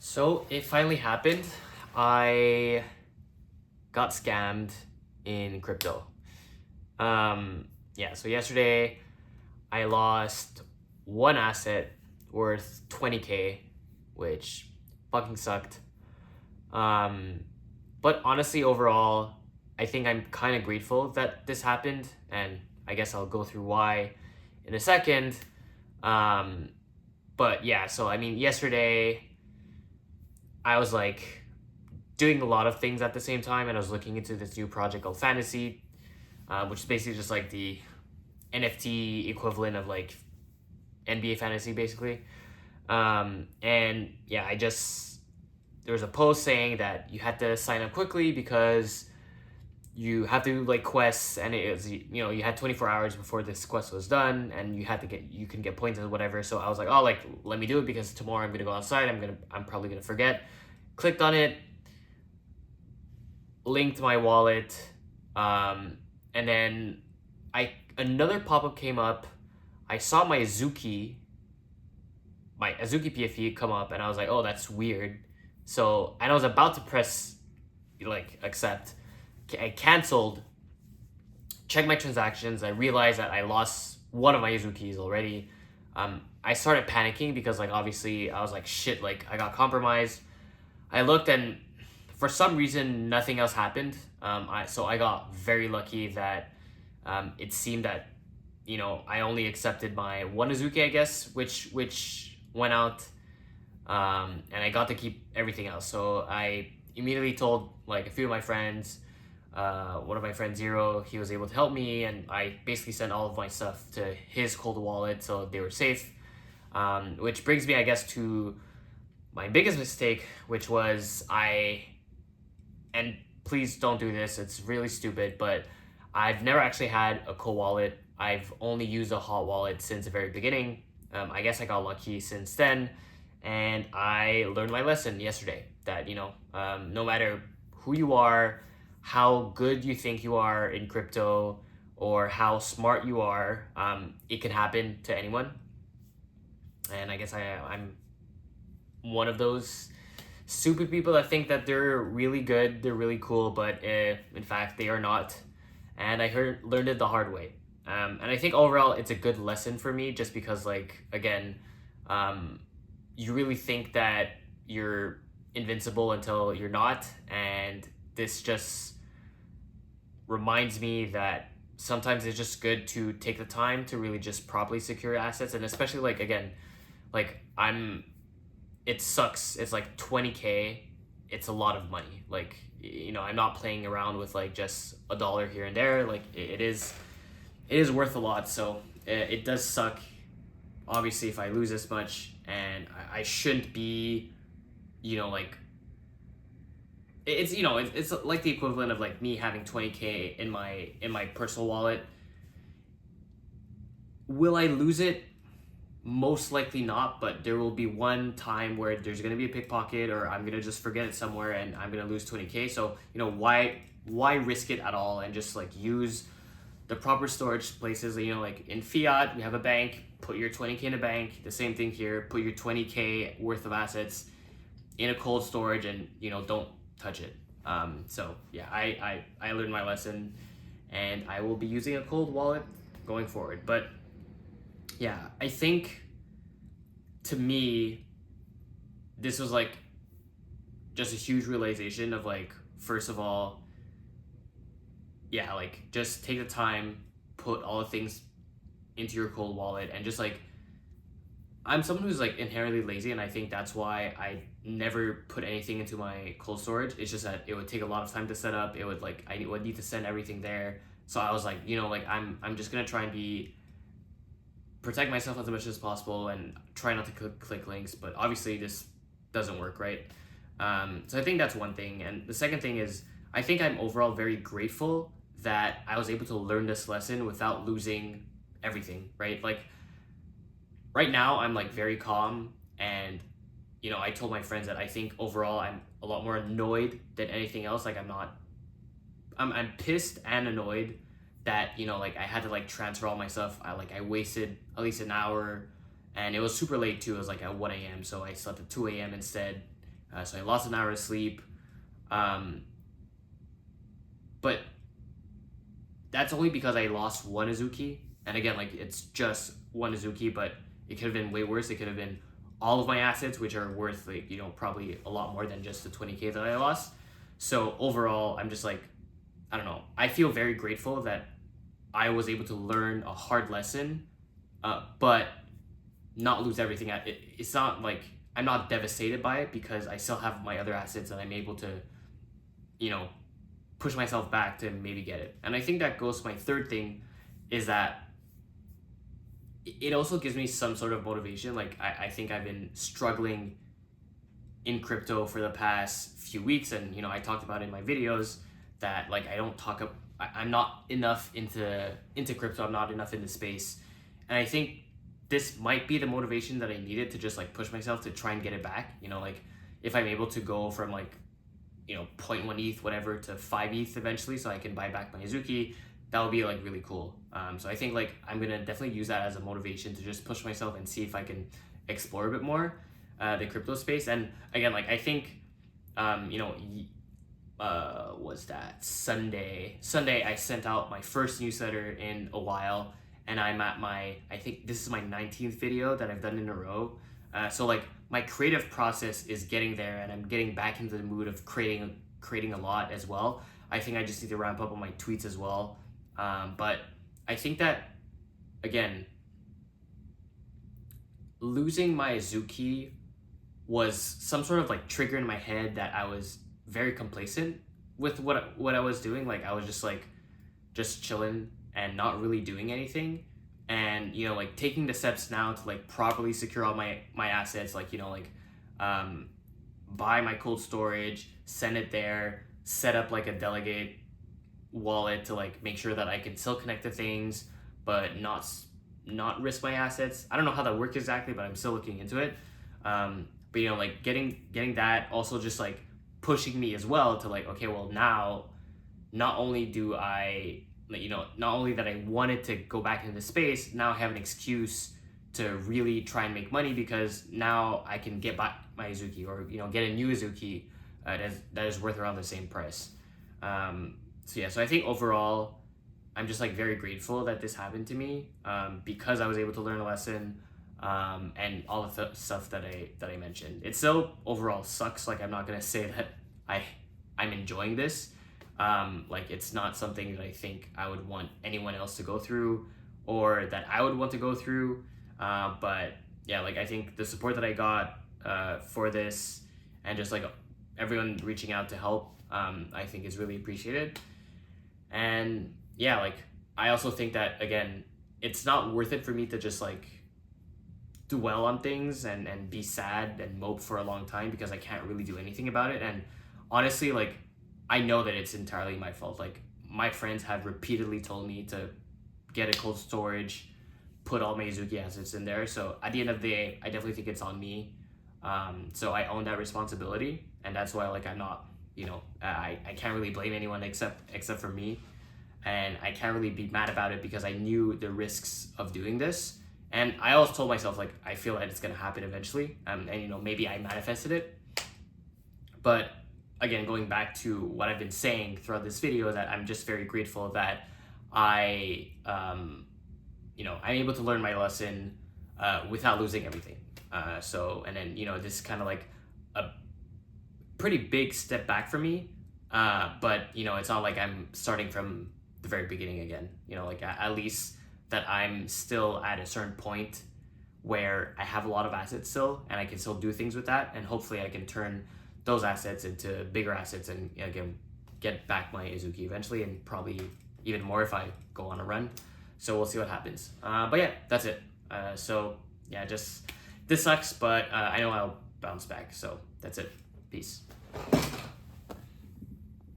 So it finally happened. I got scammed in crypto. Yeah, so yesterday I lost one asset worth 20K, which fucking sucked. Um, but honestly, overall, I think I'm kind of grateful that this happened, and I guess I'll go through why in a second. Um, but yeah, so I mean, yesterday I was like doing a lot of things at the same time, and I was looking into this new project called Fantasy, which is basically just like the NFT equivalent of like NBA Fantasy, basically. And yeah, there was a post saying that you had to sign up quickly because you have to do like quests, and it was you had 24 hours before this quest was done, and you can get points or whatever. So I was like, oh, like let me do it because tomorrow I'm gonna go outside. I'm probably gonna forget. Clicked on it, linked my wallet, and then I another pop up came up. I saw my Azuki PFE come up, and I was like, oh, that's weird. So, and I was about to press like accept. I canceled. Checked my transactions. I realized that I lost one of my Azukis already. I started panicking because like obviously I was like shit. Like I got compromised. I looked and for some reason nothing else happened. I got very lucky that it seemed that I only accepted my one Azuki, I guess, which went out, and I got to keep everything else. So I immediately told like a few of my friends. One of my friends, Zero, he was able to help me, and I basically sent all of my stuff to his cold wallet, so they were safe. Which brings me, I guess, to my biggest mistake, which was and please don't do this, it's really stupid, but I've never actually had a cold wallet. I've only used a hot wallet since the very beginning. I guess I got lucky since then, and I learned my lesson yesterday that, no matter who you are, how good you think you are in crypto, or how smart you are, it can happen to anyone. And I guess I'm one of those stupid people that think that they're really good, they're really cool, but in fact they are not. And learned it the hard way. And I think overall it's a good lesson for me, just because like again, you really think that you're invincible until you're not, and this just reminds me that sometimes it's just good to take the time to really just properly secure assets, and especially like again, like it sucks. It's like 20K. It's a lot of money. Like, I'm not playing around with like just a dollar here and there. Like it is worth a lot. So it does suck, obviously, if I lose this much, and I shouldn't be, like it's like the equivalent of like me having 20K in my personal wallet. Will I lose it? Most likely not, but there will be one time where there's going to be a pickpocket, or I'm going to just forget it somewhere and I'm going to lose 20K. So, why risk it at all, and just like use the proper storage places. Like in fiat, we have a bank, put your 20K in a bank. The same thing here, put your 20K worth of assets in a cold storage, and don't touch it. So yeah, I learned my lesson, and I will be using a cold wallet going forward. But yeah, I think to me, this was like just a huge realization of like, first of all, yeah, like just take the time, put all the things into your cold wallet, and just like, I'm someone who's like inherently lazy, and I think that's why I never put anything into my cold storage. It's just that it would take a lot of time to set up. It would like I would need to send everything there. So I was like, like I'm just gonna try and protect myself as much as possible and try not to click links. But obviously this doesn't work, right? So I think that's one thing, and the second thing is I think I'm overall very grateful that I was able to learn this lesson without losing everything, right? Like right now I'm like very calm, and I told my friends that I think overall I'm a lot more annoyed than anything else. Like I'm pissed and annoyed that like I had to like transfer all my stuff. I wasted at least an hour, and it was super late too. It was like at 1 a.m. so I slept at 2 a.m. instead, So I lost an hour of sleep. But that's only because I lost one Azuki. And again, like it's just one Azuki, but it could have been way worse. It could have been all of my assets, which are worth like, probably a lot more than just the 20K that I lost. So overall, I'm just like, I don't know. I feel very grateful that I was able to learn a hard lesson, but not lose everything. It's not like I'm not devastated by it because I still have my other assets and I'm able to, push myself back to maybe get it. And I think that goes to my third thing is that it also gives me some sort of motivation. Like I think I've been struggling in crypto for the past few weeks, and I talked about in my videos that like I don't talk up. I'm not enough into crypto. I'm not enough in the space, and I think this might be the motivation that I needed to just like push myself to try and get it back. Like if I'm able to go from like 0.1 ETH whatever to 5 ETH eventually, so I can buy back my Azuki, that would be like really cool. So I think like I'm gonna definitely use that as a motivation to just push myself and see if I can explore a bit more the crypto space. And again, like I think was that Sunday I sent out my first newsletter in a while, and I'm at I think this is my 19th video that I've done in a row. So like my creative process is getting there, and I'm getting back into the mood of creating a lot as well. I think I just need to ramp up on my tweets as well. But I think that, again, losing my Azuki was some sort of like trigger in my head that I was very complacent with what I was doing. Like I was just chilling and not really doing anything. And like taking the steps now to like properly secure all my assets, like buy my cold storage, send it there, set up like a delegate wallet to like make sure that I can still connect to things but not risk my assets. I don't know how that works exactly, but I'm still looking into it. But like getting that also just like pushing me as well to like, okay, well now not only do I not only that I wanted to go back into space, now I have an excuse to really try and make money, because now I can get back my Azuki, or get a new Azuki that is worth around the same price. So I think overall I'm just like very grateful that this happened to me, because I was able to learn a lesson, and all of the stuff that I mentioned. It still overall sucks. Like I'm not gonna say that I'm enjoying this. Like it's not something that I think I would want anyone else to go through, or that I would want to go through. But yeah, like I think the support that I got for this, and just like everyone reaching out to help, I think is really appreciated. And yeah, like I also think that, again, it's not worth it for me to just like dwell on things and be sad and mope for a long time, because I can't really do anything about it. And honestly, like I know that it's entirely my fault. Like my friends have repeatedly told me to get a cold storage, put all my Azuki assets in there. So at the end of the day, I definitely think it's on me. So I own that responsibility, and that's why like I'm not, I can't really blame anyone except for me. And I can't really be mad about it, because I knew the risks of doing this. And I always told myself, like, I feel that it's gonna happen eventually. And maybe I manifested it. But again, going back to what I've been saying throughout this video, that I'm just very grateful that I'm able to learn my lesson without losing everything. And then, this is kind of like a pretty big step back for me. But, it's not like I'm starting from the very beginning again. Like at least that I'm still at a certain point where I have a lot of assets still, and I can still do things with that. And hopefully I can turn those assets into bigger assets, and again, get back my Azuki eventually, and probably even more if I go on a run. So we'll see what happens. But yeah, that's it. So yeah, just this sucks, but I know I'll bounce back. So that's it. Peace.